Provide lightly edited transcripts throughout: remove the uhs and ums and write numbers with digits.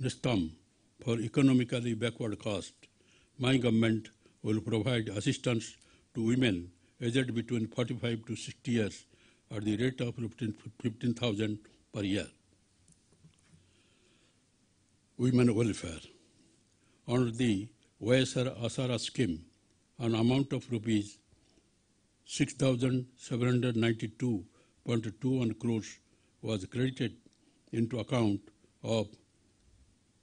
NESTAM for economically backward caste, my government will provide assistance to women aged between 45 to 60 years at the rate of 15,000 per year. Women welfare. Under the YSR Asara scheme, an amount of rupees 6,792.21 crores was credited into account of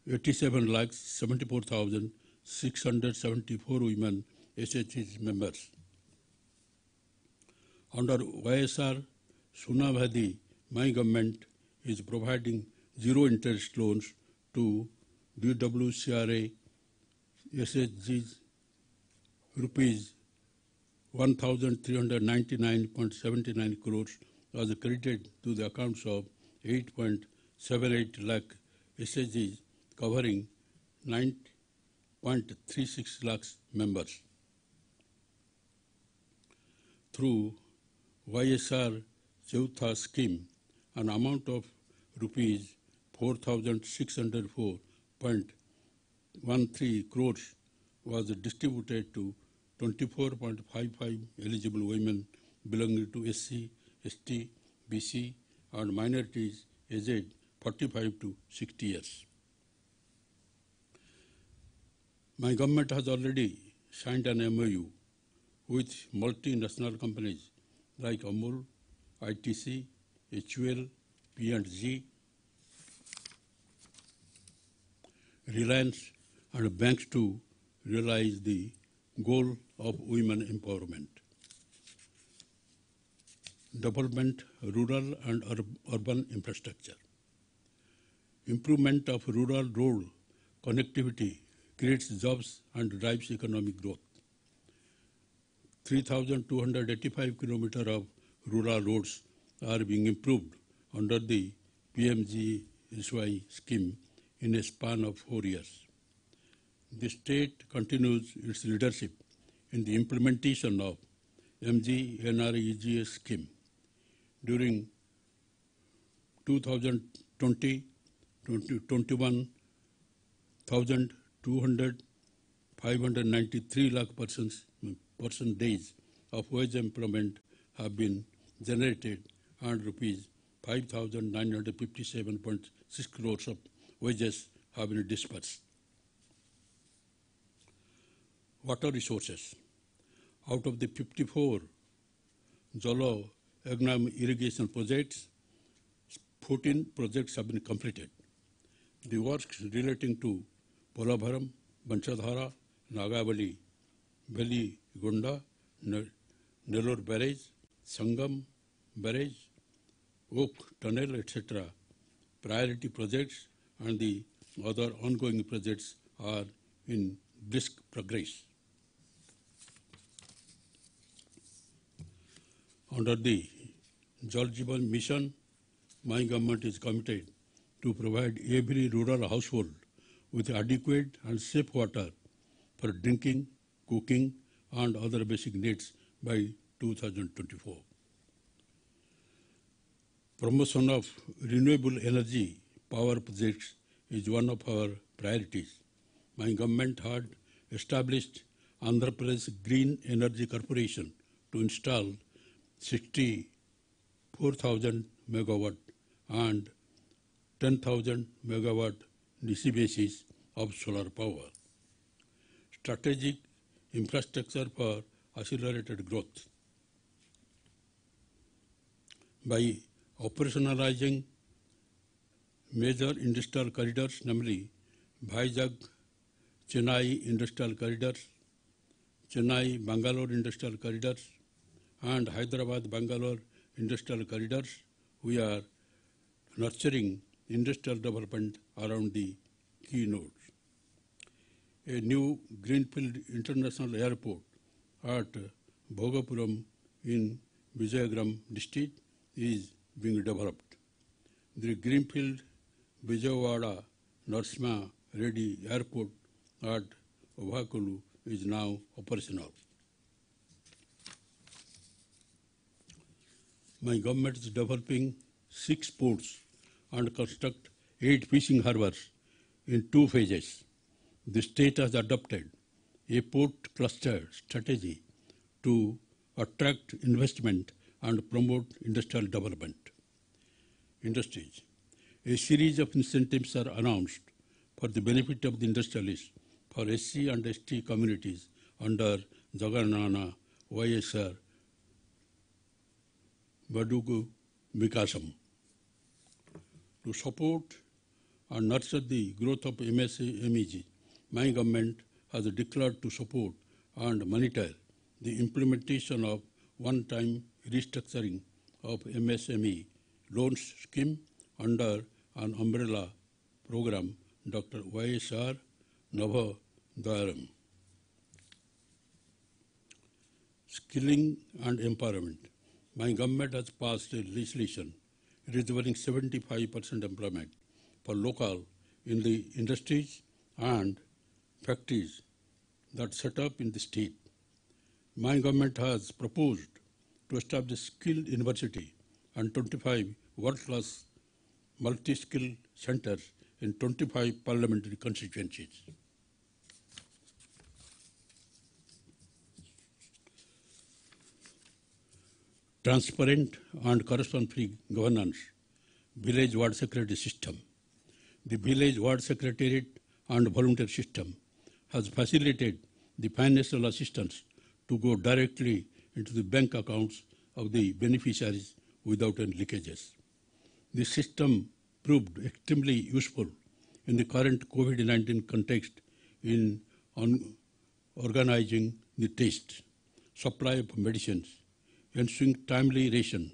87,74,674 women SHG members. Under YSR Sunabhadi, my government is providing zero interest loans to DWCRA SHGs rupees 1,399.79 crores was credited to the accounts of 8.78 lakh SHGs covering 9.36 lakhs members. Through YSR Chautha scheme, an amount of rupees 4,604.13 crores was distributed to 24.55 eligible women belonging to SC, ST, BC and minorities aged 45 to 60 years. My government has already signed an MOU with multinational companies like Amul, ITC, HUL, P&G, Reliance and banks to realize the goal of women empowerment. Development, rural and urban infrastructure. Improvement of rural road connectivity creates jobs and drives economic growth. 3,285 kilometers of rural roads are being improved under the PMGSY scheme in a span of 4 years. The state continues its leadership in the implementation of MGNREGA scheme. During 2020-21, 593 lakh person days of wage employment have been generated and rupees 5,957.6 crores of wages have been dispersed. Water resources. Out of the 54 Jalo Agnam irrigation projects, 14 projects have been completed. The works relating to Polabharam, Banchadhara, Nagavali, Valley Gonda, Nellore Barrage, Sangam Barrage, Oak Tunnel, etc. priority projects and the other ongoing projects are in brisk progress. Under the Jal Jeevan Mission, my government is committed to provide every rural household with adequate and safe water for drinking, cooking and other basic needs by 2024. Promotion of renewable energy power projects is one of our priorities. My government had established Andhra Pradesh Green Energy Corporation to install 64,000 megawatt and 10,000 megawatt DC basis of solar power. Strategic infrastructure for accelerated growth. By operationalizing major industrial corridors, namely Vizag, Chennai Industrial Corridors, Chennai-Bangalore Industrial Corridors, and Hyderabad-Bangalore Industrial Corridors, we are nurturing industrial development around the key nodes. A new Greenfield International Airport at Bhogapuram in Vijayagram district is being developed. The Greenfield Vijayawada Narasimha Reddy Airport at Ovakulu is now operational. My government is developing 6 ports and construct 8 fishing harbors in two phases. The state has adopted a port cluster strategy to attract investment and promote industrial development. Industries. A series of incentives are announced for the benefit of the industrialists for SC and ST communities under Jaganana YSR Badugu Vikasam. To support and nurture the growth of MSMEG, my government has declared to support and monitor the implementation of one-time restructuring of MSME loans scheme under an umbrella program, Dr. YSR Nava Dayaram. Skilling and empowerment. My government has passed a legislation reserving 75% employment for local in the industries and factories that set up in the state. My government has proposed to establish skill university and 25 world-class multi-skill centers in 25 parliamentary constituencies. Transparent and corruption-free governance, village ward secretary system. The village ward secretariat and volunteer system has facilitated the financial assistance to go directly into the bank accounts of the beneficiaries without any leakages. The system proved extremely useful in the current COVID-19 context in organizing the test, supply of medicines, ensuring timely ration,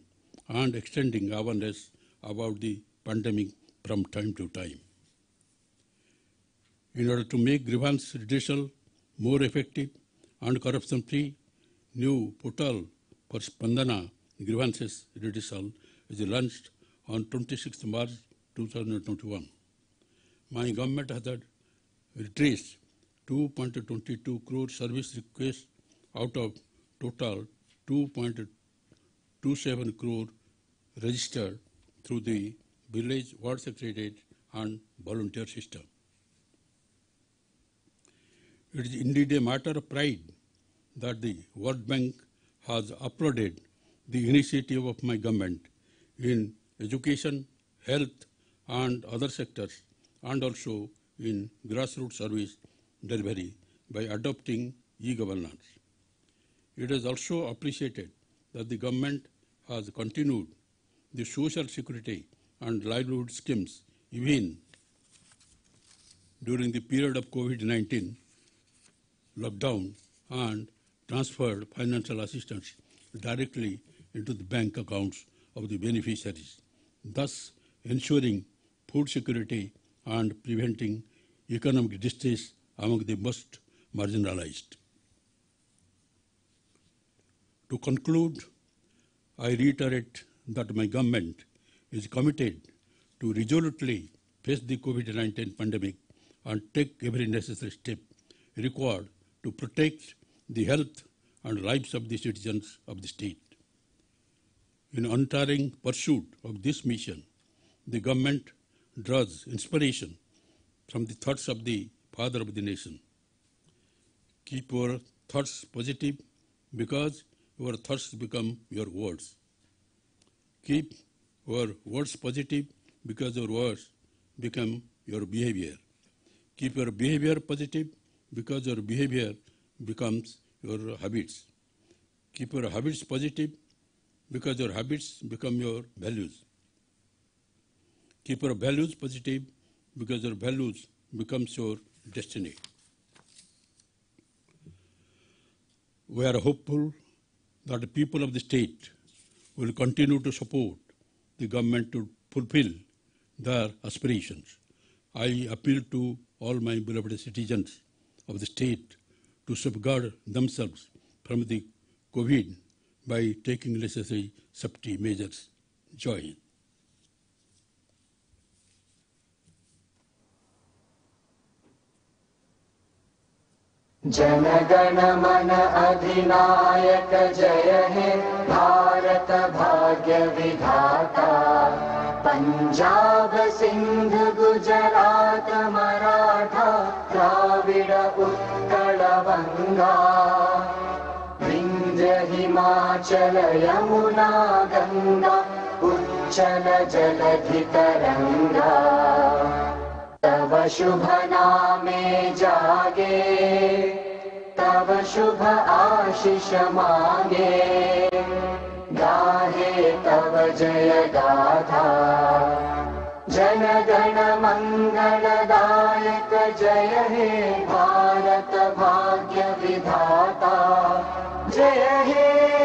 and extending awareness about the pandemic from time to time. In order to make grievance redressal more effective and corruption-free, new portal for Spandana grievances redressal is launched on 26 March 2021. My government has redressed 2.22 crore service requests out of total 2.27 crore registered through the village ward secretariat and volunteer system. It is indeed a matter of pride that the World Bank has applauded the initiative of my government in education, health, and other sectors, and also in grassroots service delivery by adopting e-governance. It is also appreciated that the government has continued the social security and livelihood schemes even during the period of COVID-19 lockdown and transferred financial assistance directly into the bank accounts of the beneficiaries, thus ensuring food security and preventing economic distress among the most marginalized. To conclude, I reiterate that my government is committed to resolutely face the COVID-19 pandemic and take every necessary step required to protect the health and lives of the citizens of the state. In untiring pursuit of this mission, the government draws inspiration from the thoughts of the Father of the Nation. Keep your thoughts positive because your thoughts become your words. Keep your words positive because your words become your behavior. Keep your behavior positive because your behavior becomes your habits. Keep your habits positive because your habits become your values. Keep your values positive because your values becomes your destiny. We are hopeful that the people of the state will continue to support the government to fulfill their aspirations. I appeal to all my beloved citizens of the state to safeguard themselves from the COVID by taking necessary safety measures. Jai Hind. Jana Gana मन अधिनायक जय हे भारत भाग्य विधाता। पंजाब सिंध गुजरात मराठा द्राविड उत्कल बंगा। विंध्य हिमाचल यमुना गंगा उच्चल जलधि तरंगा। तव शुभ नामे जागे तव शुभ आशीष मांगे। गाहे तव जय गाथा जन गण मंगलदायक जय हे भारत भाग्य विधाता। जय हे